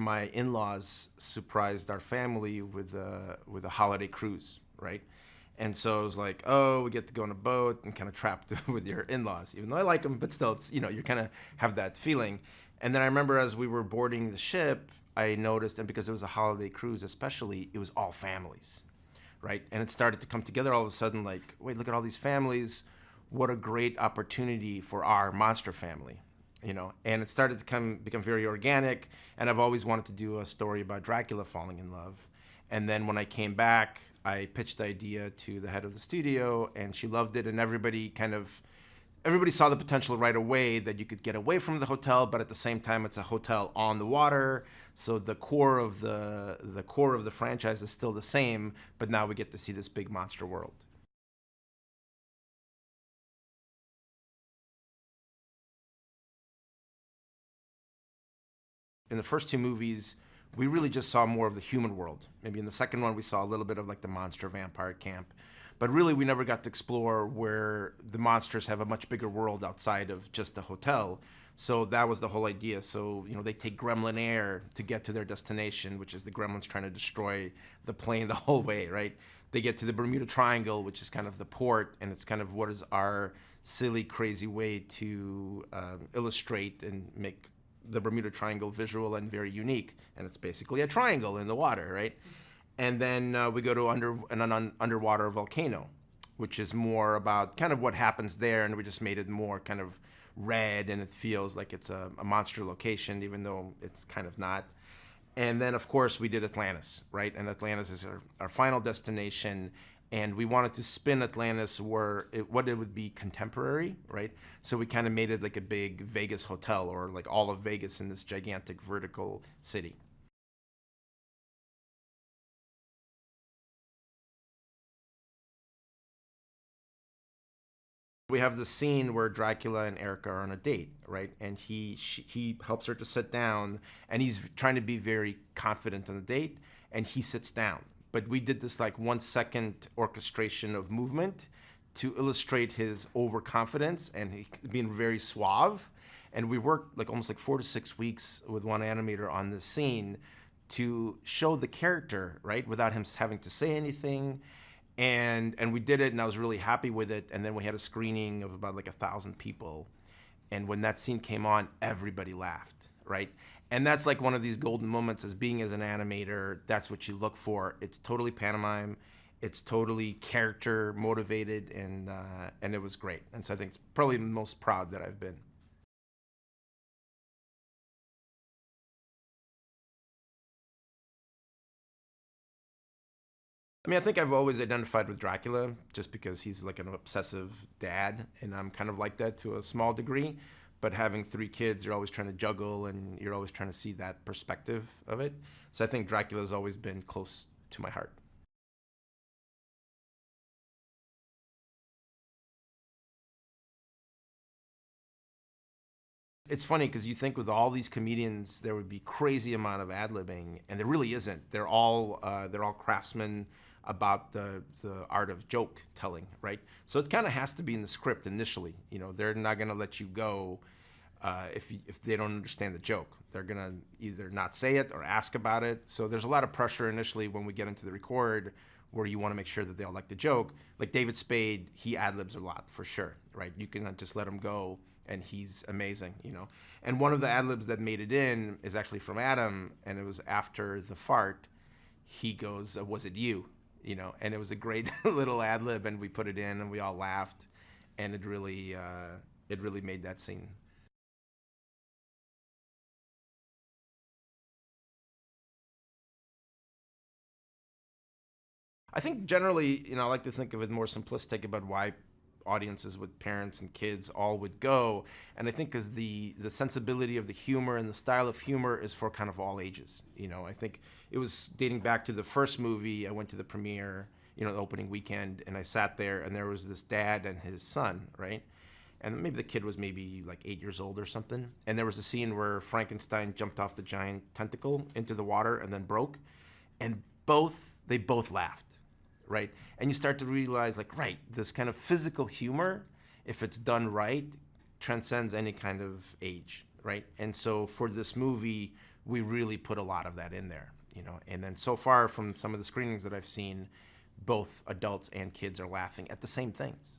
My in-laws surprised our family with a holiday cruise, right? And so it was like, oh, we get to go on a boat and kind of trapped with your in-laws, even though I like them, but still, it's, you kind of have that feeling. And then I remember as we were boarding the ship, I noticed, and because it was a holiday cruise, especially, it was all families, right? And it started to come together all of a sudden, like, wait, look at all these families. What a great opportunity for our monster family, And it started to become very organic. And I've always wanted to do a story about Dracula falling in love. And then when I came back, I pitched the idea to the head of the studio, and she loved it. And everybody saw the potential right away that you could get away from the hotel, but at the same time, it's a hotel on the water. So the core of the franchise is still the same, but now we get to see this big monster world. In the first two movies, we really just saw more of the human world. Maybe in the second one, we saw a little bit of like the monster vampire camp. But really, we never got to explore where the monsters have a much bigger world outside of just the hotel. So that was the whole idea. So, they take Gremlin Air to get to their destination, which is the gremlins trying to destroy the plane the whole way, right? They get to the Bermuda Triangle, which is kind of the port, and it's kind of what is our silly, crazy way to illustrate and make the Bermuda Triangle visual and very unique. And it's basically a triangle in the water, right? And then we go to an underwater volcano, which is more about kind of what happens there, and we just made it more kind of red, and it feels like it's a monster location, even though it's kind of not. And then, of course, we did Atlantis, right? And Atlantis is our final destination, and we wanted to spin Atlantis what it would be contemporary, right? So we kind of made it like a big Vegas hotel, or like all of Vegas in this gigantic vertical city. We have the scene where Dracula and Ericka are on a date, right? And he helps her to sit down, and he's trying to be very confident on the date, and he sits down. But we did this like 1 second orchestration of movement to illustrate his overconfidence and he being very suave. And we worked like almost like 4 to 6 weeks with one animator on this scene to show the character, right, without him having to say anything. And we did it, and I was really happy with it. And then we had a screening of about like 1,000 people, and when that scene came on, everybody laughed, right? And that's like one of these golden moments as being as an animator. That's what you look for. It's totally pantomime, it's totally character motivated, and it was great. And so I think it's probably the most proud that I've been. I mean, I think I've always identified with Dracula just because he's like an obsessive dad, and I'm kind of like that to a small degree. But having 3 kids, you're always trying to juggle, and you're always trying to see that perspective of it. So I think Dracula's always been close to my heart. It's funny because you think with all these comedians there would be crazy amount of ad libbing, and there really isn't. They're all craftsmen about the art of joke telling, right? So it kind of has to be in the script initially. They're not gonna let you go if they don't understand the joke. They're gonna either not say it or ask about it. So there's a lot of pressure initially when we get into the record, where you want to make sure that they all like the joke. Like David Spade, he ad libs a lot for sure, right? You cannot just let him go, and he's amazing. And one of the ad libs that made it in is actually from Adam, and it was after the fart. He goes, "Was it you?" And it was a great little ad lib, and we put it in, and we all laughed, and it really made that scene. I think generally, I like to think of it more simplistic about why audiences with parents and kids all would go. And I think because the sensibility of the humor and the style of humor is for kind of all ages. I think it was dating back to the first movie. I went to the premiere, the opening weekend, and I sat there, and there was this dad and his son, right? And maybe the kid was maybe like 8 years old or something. And there was a scene where Frankenstein jumped off the giant tentacle into the water and then broke. And they both laughed, right? And you start to realize, like, right, this kind of physical humor, if it's done right, transcends any kind of age, right? And so for this movie, we really put a lot of that in there, you know. And then so far from some of the screenings that I've seen, both adults and kids are laughing at the same things.